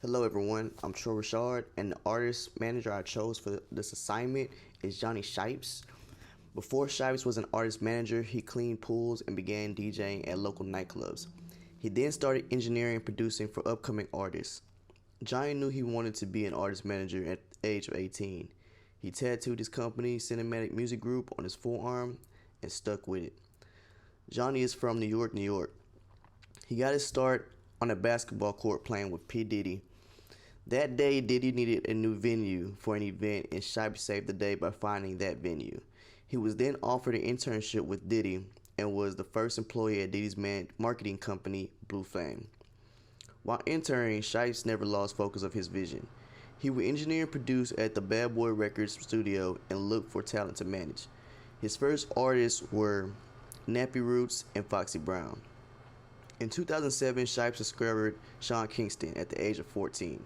Hello everyone, I'm Troi Richard, and the artist manager I chose for this assignment is Jonny Shipes. Before Shipes was an artist manager, he cleaned pools and began DJing at local nightclubs. He then started engineering and producing for upcoming artists. Jonny knew he wanted to be an artist manager at the age of 18. He tattooed his company, Cinematic Music Group, on his forearm and stuck with it. Jonny is from New York, New York. He got his start on a basketball court playing with P. Diddy. That day, Diddy needed a new venue for an event, and Shipes saved the day by finding that venue. He was then offered an internship with Diddy and was the first employee at Diddy's marketing company, Blue Flame. While interning, Shipes never lost focus of his vision. He would engineer and produce at the Bad Boy Records studio and look for talent to manage. His first artists were Nappy Roots and Foxy Brown. In 2007, Shipes discovered Sean Kingston at the age of 14.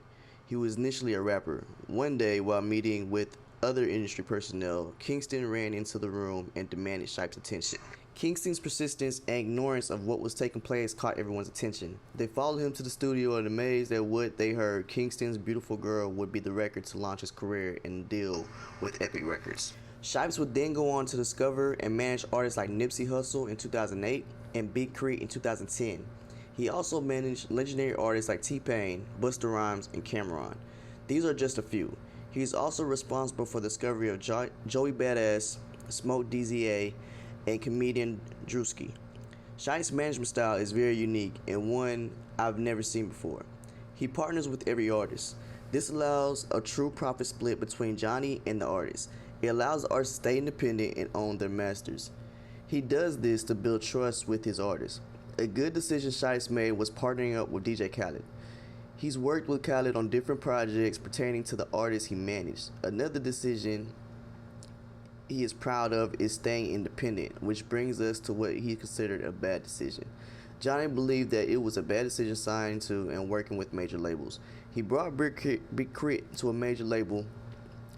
He was initially a rapper. One day, while meeting with other industry personnel, Kingston ran into the room and demanded Shipes' attention. Kingston's persistence and ignorance of what was taking place caught everyone's attention. They followed him to the studio and amazed at what they heard. Kingston's Beautiful Girl would be the record to launch his career and deal with Epic Records. Shipes would then go on to discover and manage artists like Nipsey Hussle in 2008 and Big Crit in 2010. He also managed legendary artists like T-Pain, Busta Rhymes, and Cameron. These are just a few. He is also responsible for the discovery of Joey Badass, Smoke DZA, and comedian Drewski. Shipes' management style is very unique and one I've never seen before. He partners with every artist. This allows a true profit split between Jonny and the artist. It allows the artists to stay independent and own their masters. He does this to build trust with his artists. A good decision Shipes made was partnering up with DJ Khaled. He's worked with Khaled on different projects pertaining to the artists he managed. Another decision he is proud of is staying independent, which brings us to what he considered a bad decision. Jonny believed that it was a bad decision signing to and working with major labels. He brought Big Crit to a major label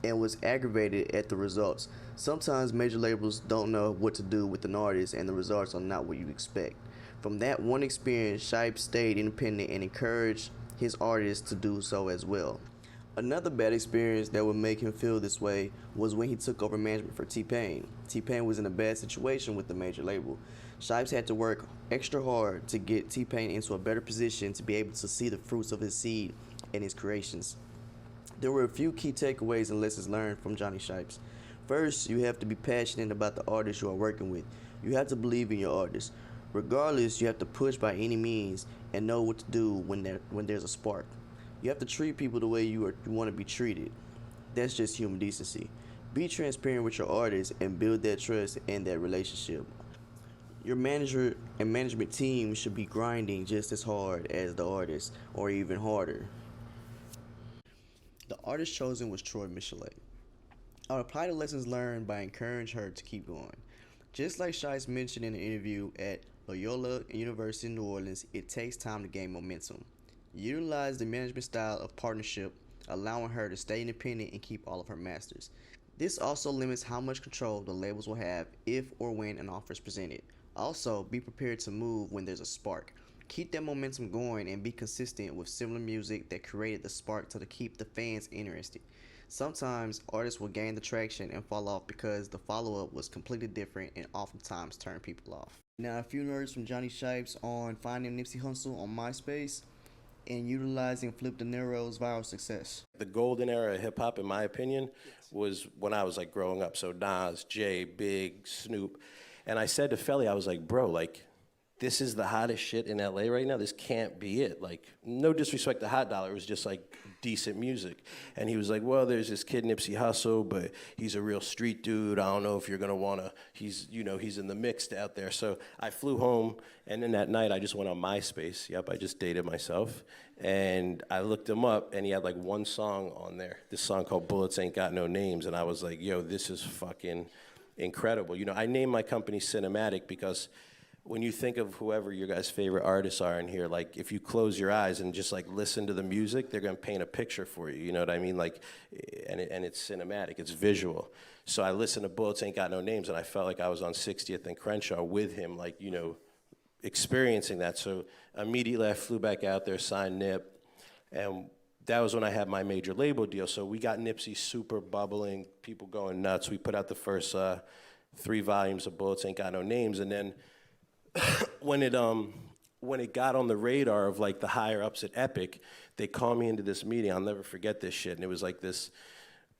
and was aggravated at the results. Sometimes major labels don't know what to do with an artist and the results are not what you expect. From that one experience, Shipes stayed independent and encouraged his artists to do so as well. Another bad experience that would make him feel this way was when he took over management for T-Pain. T-Pain was in a bad situation with the major label. Shipes had to work extra hard to get T-Pain into a better position to be able to see the fruits of his seed and his creations. There were a few key takeaways and lessons learned from Jonny Shipes. First, you have to be passionate about the artist you are working with. You have to believe in your artist. Regardless, you have to push by any means and know what to do when there's a spark. You have to treat people the way you want to be treated. That's just human decency. Be transparent with your artist and build that trust and that relationship. Your manager and management team should be grinding just as hard as the artist, or even harder. The artist chosen was Michel'le. I would apply the lessons learned by encouraging her to keep going. Just like Shipes mentioned in an interview at Loyola University in New Orleans, it takes time to gain momentum. Utilize the management style of partnership, allowing her to stay independent and keep all of her masters. This also limits how much control the labels will have if or when an offer is presented. Also, be prepared to move when there's a spark. Keep that momentum going and be consistent with similar music that created the spark to keep the fans interested. Sometimes artists will gain the traction and fall off because the follow-up was completely different and oftentimes turn people off. Now, a few words from Jonny Shipes on finding Nipsey Hussle on MySpace and utilizing Flip De Niro's viral success. The golden era of hip hop, in my opinion, was when I was like growing up. So Nas, Jay, Big, Snoop. And I said to Felly, I was like, bro, like, this is the hottest shit in LA right now. This can't be it. Like, no disrespect to Hot Dollar, it was just like decent music. And he was like, well, there's this kid Nipsey Hussle, but he's a real street dude. I don't know if you're gonna wanna, he's in the mix out there. So I flew home, and then that night I just went on MySpace. Yep, I just dated myself. And I looked him up, and he had like one song on there, this song called Bullets Ain't Got No Names. And I was like, yo, this is fucking incredible. You know, I named my company Cinematic because when you think of whoever your guys' favorite artists are in here, like if you close your eyes and just like listen to the music, they're gonna paint a picture for you. You know what I mean? Like, and it's cinematic, it's visual. So I listened to Bullets Ain't Got No Names, and I felt like I was on 60th and Crenshaw with him, like, you know, experiencing that. So immediately I flew back out there, signed Nip, and that was when I had my major label deal. So we got Nipsey super bubbling, people going nuts. We put out the first 3 volumes of Bullets Ain't Got No Names, and then when it got on the radar of like the higher ups at Epic, they called me into this meeting. I'll never forget this shit. And it was like this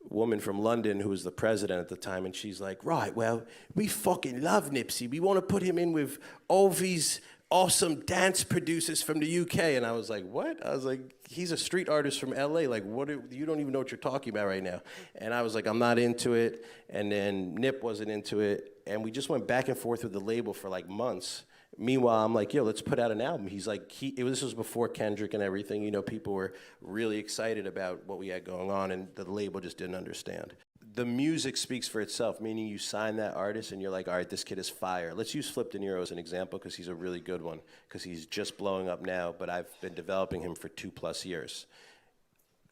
woman from London who was the president at the time, and she's like, right, well, we fucking love Nipsey. We want to put him in with all these awesome dance producers from the UK. And I was like, what? I was like, he's a street artist from LA. Like, you don't even know what you're talking about right now. And I was like, I'm not into it. And then Nip wasn't into it. And we just went back and forth with the label for like months. Meanwhile, I'm like, yo, let's put out an album. He's like, this was before Kendrick and everything. You know, people were really excited about what we had going on, and the label just didn't understand. The music speaks for itself, meaning you sign that artist and you're like, all right, this kid is fire. Let's use Flip De Niro as an example because he's a really good one, because he's just blowing up now, but I've been developing him for 2+ years.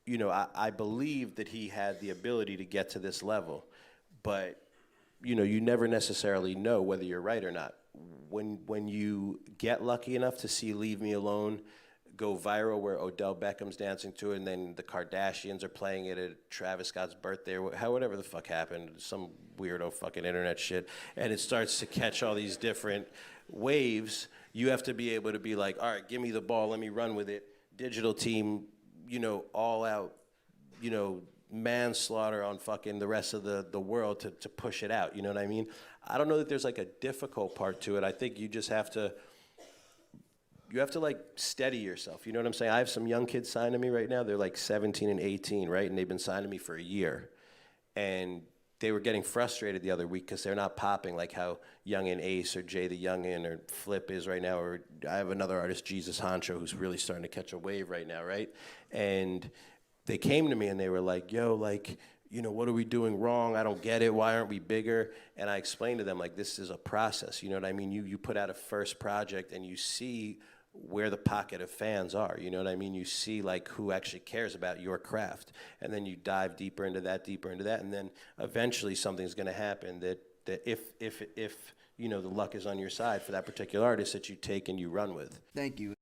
You know, I believe that he had the ability to get to this level, but, you know, you never necessarily know whether you're right or not. When you get lucky enough to see Leave Me Alone go viral, where Odell Beckham's dancing to it, and then the Kardashians are playing it at Travis Scott's birthday, or whatever the fuck happened, some weirdo fucking internet shit, and it starts to catch all these different waves, you have to be able to be like, all right, give me the ball, let me run with it. Digital team, you know, all out, you know, manslaughter on fucking the rest of the world to push it out, you know what I mean? I don't know that there's like a difficult part to it. I think you just have to, like steady yourself, you know what I'm saying? I have some young kids signed to me right now, they're like 17 and 18, right? And they've been signed to me for a year. And they were getting frustrated the other week because they're not popping like how Youngin Ace or Jay the Youngin or Flip is right now, or I have another artist, Jesus Honcho, who's really starting to catch a wave right now, right? And they came to me and they were like, yo, like, you know, what are we doing wrong? I don't get it. Why aren't we bigger? And I explained to them, like, this is a process. You know what I mean? You put out a first project and you see where the pocket of fans are. You know what I mean? You see, like, who actually cares about your craft. And then you dive deeper into that. And then eventually something's going to happen that if you know, the luck is on your side for that particular artist, that you take and you run with. Thank you.